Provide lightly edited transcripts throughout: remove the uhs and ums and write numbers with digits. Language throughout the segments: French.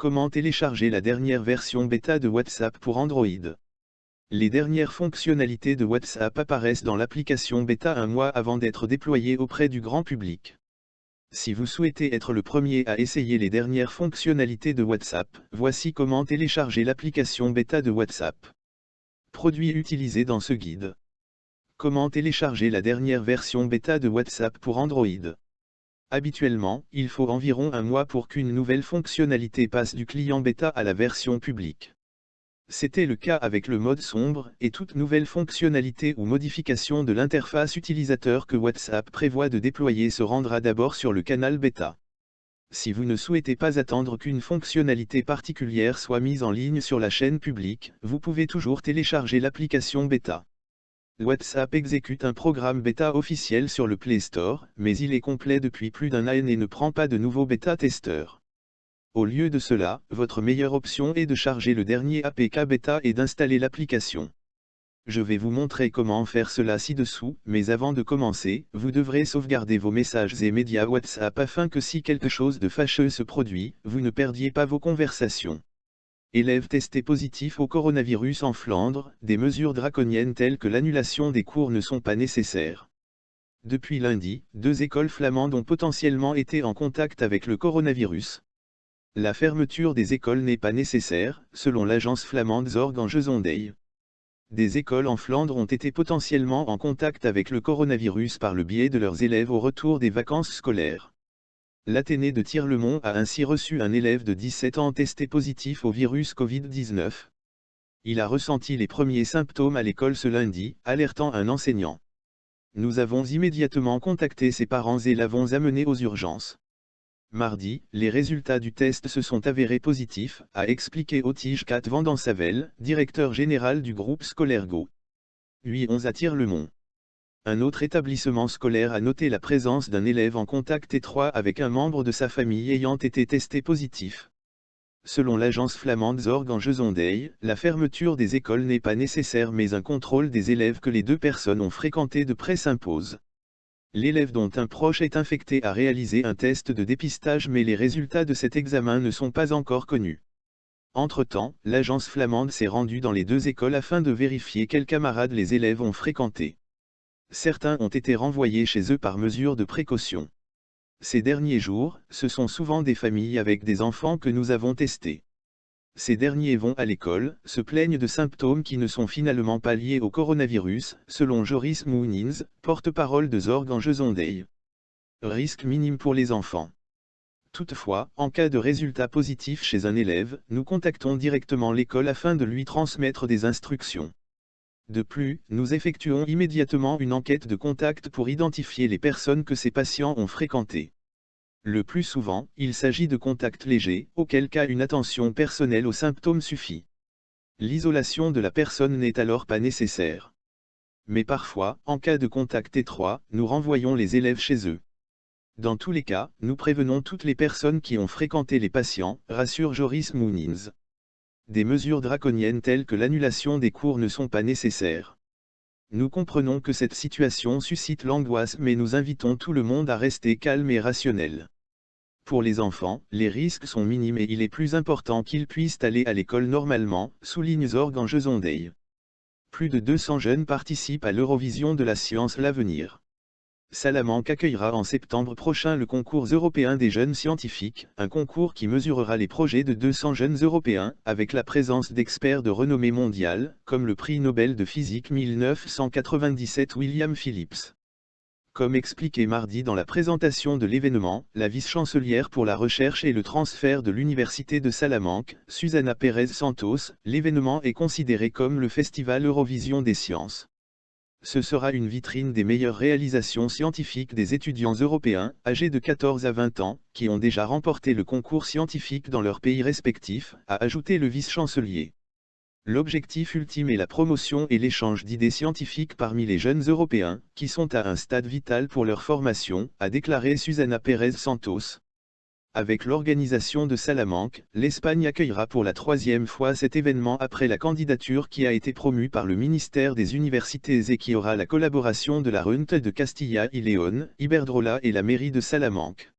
Comment télécharger la dernière version bêta de WhatsApp pour Android? Les dernières fonctionnalités de WhatsApp apparaissent dans l'application bêta un mois avant d'être déployées auprès du grand public. Si vous souhaitez être le premier à essayer les dernières fonctionnalités de WhatsApp, voici comment télécharger l'application bêta de WhatsApp. Produits utilisés dans ce guide. Comment télécharger la dernière version bêta de WhatsApp pour Android? Habituellement, il faut environ un mois pour qu'une nouvelle fonctionnalité passe du client bêta à la version publique. C'était le cas avec le mode sombre et toute nouvelle fonctionnalité ou modification de l'interface utilisateur que WhatsApp prévoit de déployer se rendra d'abord sur le canal bêta. Si vous ne souhaitez pas attendre qu'une fonctionnalité particulière soit mise en ligne sur la chaîne publique, vous pouvez toujours télécharger l'application bêta. WhatsApp exécute un programme bêta officiel sur le Play Store, mais il est complet depuis plus d'un an et ne prend pas de nouveaux bêta-testeurs. Au lieu de cela, votre meilleure option est de charger le dernier APK bêta et d'installer l'application. Je vais vous montrer comment faire cela ci-dessous, mais avant de commencer, vous devrez sauvegarder vos messages et médias WhatsApp afin que si quelque chose de fâcheux se produit, vous ne perdiez pas vos conversations. Élèves testés positifs au coronavirus en Flandre, des mesures draconiennes telles que l'annulation des cours ne sont pas nécessaires. Depuis lundi, 2 écoles flamandes ont potentiellement été en contact avec le coronavirus. La fermeture des écoles n'est pas nécessaire, selon l'agence flamande Zorg en Gezondheim. Des écoles en Flandre ont été potentiellement en contact avec le coronavirus par le biais de leurs élèves au retour des vacances scolaires. L'Athénée de Tirlemont a ainsi reçu un élève de 17 ans testé positif au virus Covid-19. Il a ressenti les premiers symptômes à l'école ce lundi, alertant un enseignant. Nous avons immédiatement contacté ses parents et l'avons amené aux urgences. Mardi, les résultats du test se sont avérés positifs, a expliqué Otige Kat Vandensavel, directeur général du groupe scolaire Go. 8-11 à Tirlemont. Un autre établissement scolaire a noté la présence d'un élève en contact étroit avec un membre de sa famille ayant été testé positif. Selon l'agence flamande Zorg en Gezondheim, la fermeture des écoles n'est pas nécessaire mais un contrôle des élèves que les 2 personnes ont fréquenté de près s'impose. L'élève dont un proche est infecté a réalisé un test de dépistage mais les résultats de cet examen ne sont pas encore connus. Entre-temps, l'agence flamande s'est rendue dans les 2 écoles afin de vérifier quels camarades les élèves ont fréquentés. Certains ont été renvoyés chez eux par mesure de précaution. Ces derniers jours, ce sont souvent des familles avec des enfants que nous avons testés. Ces derniers vont à l'école, se plaignent de symptômes qui ne sont finalement pas liés au coronavirus, selon Joris Mounins, porte-parole de Zorg en Gezondheim. Risque minime pour les enfants. Toutefois, en cas de résultat positif chez un élève, nous contactons directement l'école afin de lui transmettre des instructions. De plus, nous effectuons immédiatement une enquête de contact pour identifier les personnes que ces patients ont fréquentées. Le plus souvent, il s'agit de contacts légers, auquel cas une attention personnelle aux symptômes suffit. L'isolation de la personne n'est alors pas nécessaire. Mais parfois, en cas de contact étroit, nous renvoyons les élèves chez eux. Dans tous les cas, nous prévenons toutes les personnes qui ont fréquenté les patients, rassure Joris Mounins. Des mesures draconiennes telles que l'annulation des cours ne sont pas nécessaires. Nous comprenons que cette situation suscite l'angoisse mais nous invitons tout le monde à rester calme et rationnel. Pour les enfants, les risques sont minimes et il est plus important qu'ils puissent aller à l'école normalement, souligne Zorg en Gezondheim. Plus de 200 jeunes participent à l'Eurovision de la science l'avenir. Salamanque accueillera en septembre prochain le concours européen des jeunes scientifiques, un concours qui mesurera les projets de 200 jeunes européens, avec la présence d'experts de renommée mondiale, comme le prix Nobel de physique 1997 William Phillips. Comme expliqué mardi dans la présentation de l'événement, la vice-chancelière pour la recherche et le transfert de l'Université de Salamanque, Susana Pérez Santos, l'événement est considéré comme le Festival Eurovision des sciences. Ce sera une vitrine des meilleures réalisations scientifiques des étudiants européens, âgés de 14 à 20 ans, qui ont déjà remporté le concours scientifique dans leurs pays respectifs, a ajouté le vice-chancelier. L'objectif ultime est la promotion et l'échange d'idées scientifiques parmi les jeunes Européens, qui sont à un stade vital pour leur formation, a déclaré Susana Pérez Santos. Avec l'organisation de Salamanque, l'Espagne accueillera pour la 3e fois cet événement après la candidature qui a été promue par le ministère des Universités et qui aura la collaboration de la Junta de Castilla y León, Iberdrola et la mairie de Salamanque.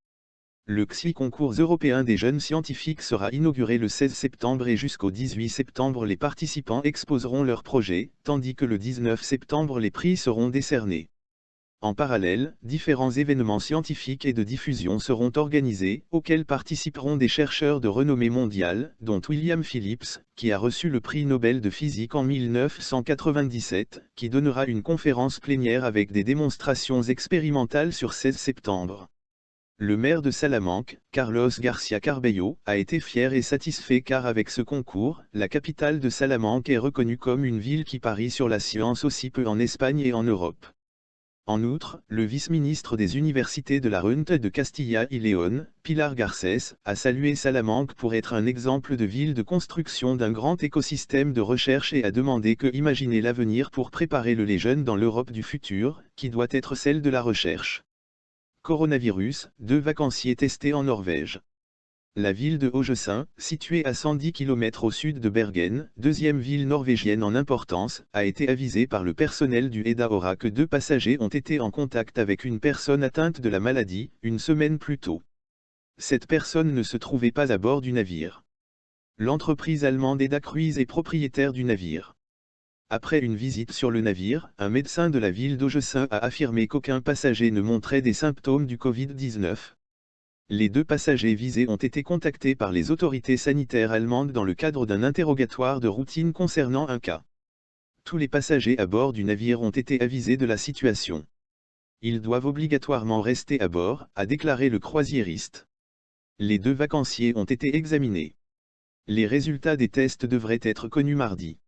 Le XI concours européen des jeunes scientifiques sera inauguré le 16 septembre et jusqu'au 18 septembre les participants exposeront leurs projets, tandis que le 19 septembre les prix seront décernés. En parallèle, différents événements scientifiques et de diffusion seront organisés, auxquels participeront des chercheurs de renommée mondiale, dont William Phillips, qui a reçu le prix Nobel de physique en 1997, qui donnera une conférence plénière avec des démonstrations expérimentales sur 16 septembre. Le maire de Salamanque, Carlos García Carballo, a été fier et satisfait car avec ce concours, la capitale de Salamanque est reconnue comme une ville qui parie sur la science aussi peu en Espagne et en Europe. En outre, le vice-ministre des universités de la Junta de Castilla y León, Pilar Garcés, a salué Salamanque pour être un exemple de ville de construction d'un grand écosystème de recherche et a demandé que imaginer l'avenir pour préparer les jeunes dans l'Europe du futur, qui doit être celle de la recherche. Coronavirus, 2 vacanciers testés en Norvège. La ville de Haugesund, située à 110 km au sud de Bergen, deuxième ville norvégienne en importance, a été avisée par le personnel du Edaora que 2 passagers ont été en contact avec une personne atteinte de la maladie, une semaine plus tôt. Cette personne ne se trouvait pas à bord du navire. L'entreprise allemande Eda Cruise est propriétaire du navire. Après une visite sur le navire, un médecin de la ville d'Haugesund a affirmé qu'aucun passager ne montrait des symptômes du Covid-19. Les 2 passagers visés ont été contactés par les autorités sanitaires allemandes dans le cadre d'un interrogatoire de routine concernant un cas. Tous les passagers à bord du navire ont été avisés de la situation. Ils doivent obligatoirement rester à bord, a déclaré le croisiériste. Les 2 vacanciers ont été examinés. Les résultats des tests devraient être connus mardi.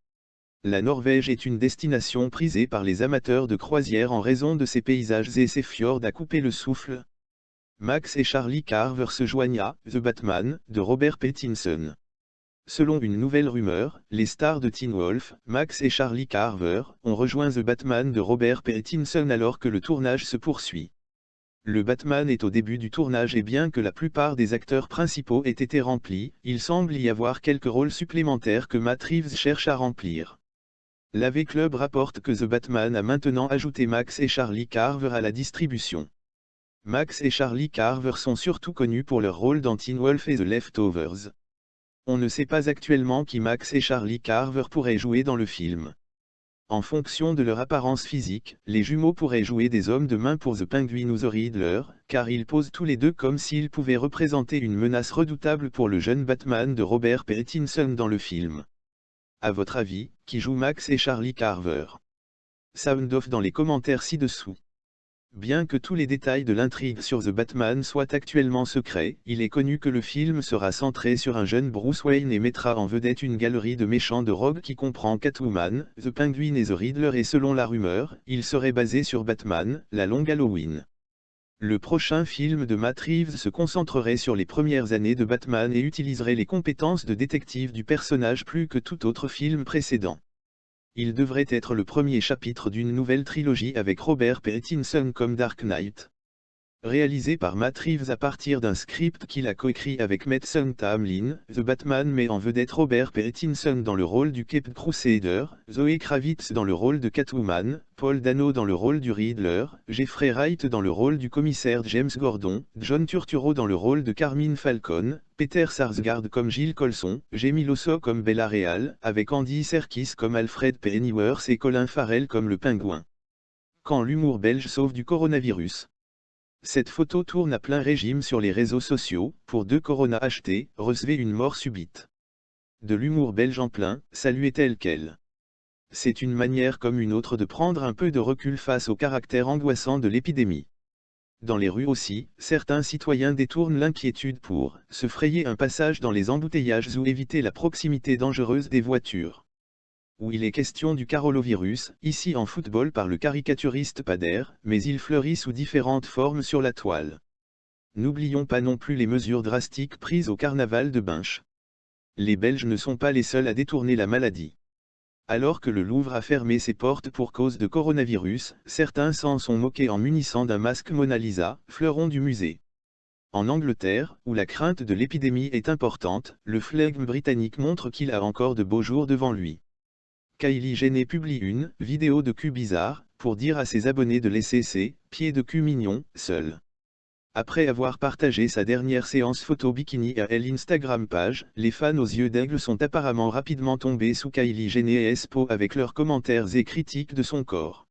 La Norvège est une destination prisée par les amateurs de croisière en raison de ses paysages et ses fjords à couper le souffle. Max et Charlie Carver se joignent à The Batman de Robert Pattinson. Selon une nouvelle rumeur, les stars de Teen Wolf, Max et Charlie Carver, ont rejoint The Batman de Robert Pattinson alors que le tournage se poursuit. Le Batman est au début du tournage et bien que la plupart des acteurs principaux aient été remplis, il semble y avoir quelques rôles supplémentaires que Matt Reeves cherche à remplir. L'AV Club rapporte que The Batman a maintenant ajouté Max et Charlie Carver à la distribution. Max et Charlie Carver sont surtout connus pour leur rôle dans Teen Wolf et The Leftovers. On ne sait pas actuellement qui Max et Charlie Carver pourraient jouer dans le film. En fonction de leur apparence physique, les jumeaux pourraient jouer des hommes de main pour The Penguin ou The Riddler, car ils posent tous les deux comme s'ils pouvaient représenter une menace redoutable pour le jeune Batman de Robert Pattinson dans le film. À votre avis, qui joue Max et Charlie Carver? Sound off dans les commentaires ci-dessous. Bien que tous les détails de l'intrigue sur The Batman soient actuellement secrets, il est connu que le film sera centré sur un jeune Bruce Wayne et mettra en vedette une galerie de méchants de Rogue qui comprend Catwoman, The Penguin et The Riddler et selon la rumeur, il serait basé sur Batman, la longue Halloween. Le prochain film de Matt Reeves se concentrerait sur les premières années de Batman et utiliserait les compétences de détective du personnage plus que tout autre film précédent. Il devrait être le premier chapitre d'une nouvelle trilogie avec Robert Pattinson comme Dark Knight. Réalisé par Matt Reeves à partir d'un script qu'il a coécrit avec Mason Tamlin, The Batman met en vedette Robert Pattinson dans le rôle du Caped Crusader, Zoe Kravitz dans le rôle de Catwoman, Paul Dano dans le rôle du Riddler, Jeffrey Wright dans le rôle du commissaire James Gordon, John Turturro dans le rôle de Carmine Falcone, Peter Sarsgaard comme Gilles Colson, Jamie Losso comme Bella Real, avec Andy Serkis comme Alfred Pennyworth et Colin Farrell comme le Pingouin. Quand l'humour belge sauve du coronavirus. Cette photo tourne à plein régime sur les réseaux sociaux, pour 2 Corona achetés, recevez une mort subite. De l'humour belge en plein, saluez tel quel. C'est une manière comme une autre de prendre un peu de recul face au caractère angoissant de l'épidémie. Dans les rues aussi, certains citoyens détournent l'inquiétude pour se frayer un passage dans les embouteillages ou éviter la proximité dangereuse des voitures. Où il est question du carolovirus, ici en football par le caricaturiste Pader, mais il fleurit sous différentes formes sur la toile. N'oublions pas non plus les mesures drastiques prises au carnaval de Binche. Les Belges ne sont pas les seuls à détourner la maladie. Alors que le Louvre a fermé ses portes pour cause de coronavirus, certains s'en sont moqués en munissant d'un masque Mona Lisa, fleuron du musée. En Angleterre, où la crainte de l'épidémie est importante, le flegme britannique montre qu'il a encore de beaux jours devant lui. Kylie Jenner publie une vidéo de cul bizarre, pour dire à ses abonnés de laisser ses pieds de cul mignons seuls. Après avoir partagé sa dernière séance photo bikini à elle Instagram page, les fans aux yeux d'aigle sont apparemment rapidement tombés sous Kylie Jenner et Espo avec leurs commentaires et critiques de son corps.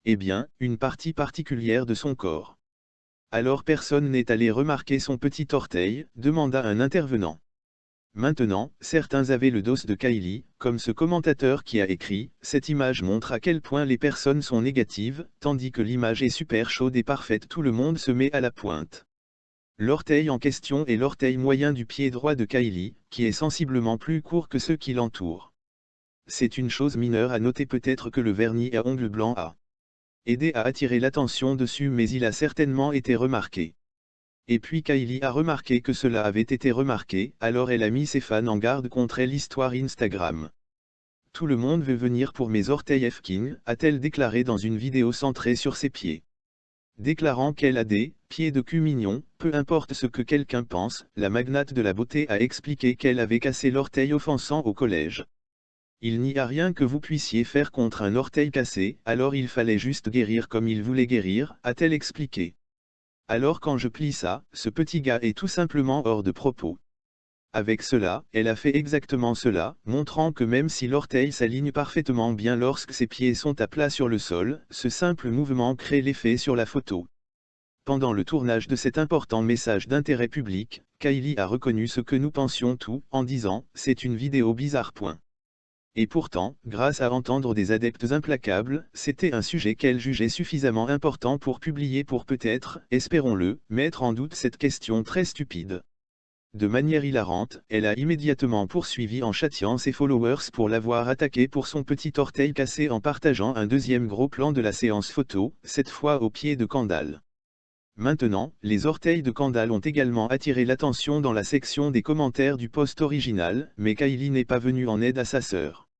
Eh bien, une partie particulière de son corps. Alors personne n'est allé remarquer son petit orteil, demanda un intervenant. Maintenant, certains avaient le dos de Kylie, comme ce commentateur qui a écrit « Cette image montre à quel point les personnes sont négatives, tandis que l'image est super chaude et parfaite, tout le monde se met à la pointe ». L'orteil en question est l'orteil moyen du pied droit de Kylie, qui est sensiblement plus court que ceux qui l'entourent. C'est une chose mineure à noter, peut-être que le vernis à ongles blancs a aidé à attirer l'attention dessus, mais il a certainement été remarqué. Et puis Kylie a remarqué que cela avait été remarqué, alors elle a mis ses fans en garde contre l'histoire Instagram. Tout le monde veut venir pour mes orteils F-King, a-t-elle déclaré dans une vidéo centrée sur ses pieds. Déclarant qu'elle a des pieds de cul mignons, peu importe ce que quelqu'un pense, la magnate de la beauté a expliqué qu'elle avait cassé l'orteil offensant au collège. Il n'y a rien que vous puissiez faire contre un orteil cassé, alors il fallait juste guérir comme il voulait guérir, a-t-elle expliqué. Alors quand je plie ça, ce petit gars est tout simplement hors de propos. Avec cela, elle a fait exactement cela, montrant que même si l'orteil s'aligne parfaitement bien lorsque ses pieds sont à plat sur le sol, ce simple mouvement crée l'effet sur la photo. Pendant le tournage de cet important message d'intérêt public, Kylie a reconnu ce que nous pensions tous, en disant « C'est une vidéo bizarre. » Et pourtant, grâce à entendre des adeptes implacables, c'était un sujet qu'elle jugeait suffisamment important pour publier pour peut-être, espérons-le, mettre en doute cette question très stupide. De manière hilarante, elle a immédiatement poursuivi en châtiant ses followers pour l'avoir attaqué pour son petit orteil cassé en partageant un deuxième gros plan de la séance photo, cette fois au pied de Kendall. Maintenant, les orteils de Kendall ont également attiré l'attention dans la section des commentaires du post original, mais Kylie n'est pas venue en aide à sa sœur.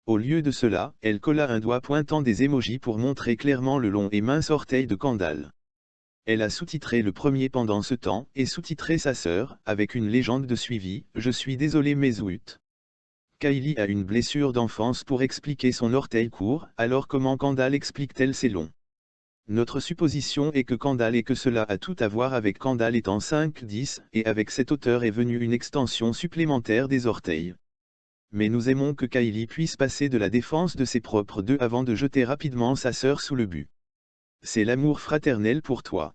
Au lieu de cela, elle colla un doigt pointant des émojis pour montrer clairement le long et mince orteil de Kendall. Elle a sous-titré le premier pendant ce temps, et sous-titré sa sœur, avec une légende de suivi, « Je suis désolée mais zut ». Kylie a une blessure d'enfance pour expliquer son orteil court, alors comment Kendall explique-t-elle ses longs? Notre supposition est que Kendall et que cela a tout à voir avec Kendall étant 5'10", et avec cette hauteur est venue une extension supplémentaire des orteils. Mais nous aimons que Kylie puisse passer de la défense de ses propres deux avant de jeter rapidement sa sœur sous le but. C'est l'amour fraternel pour toi.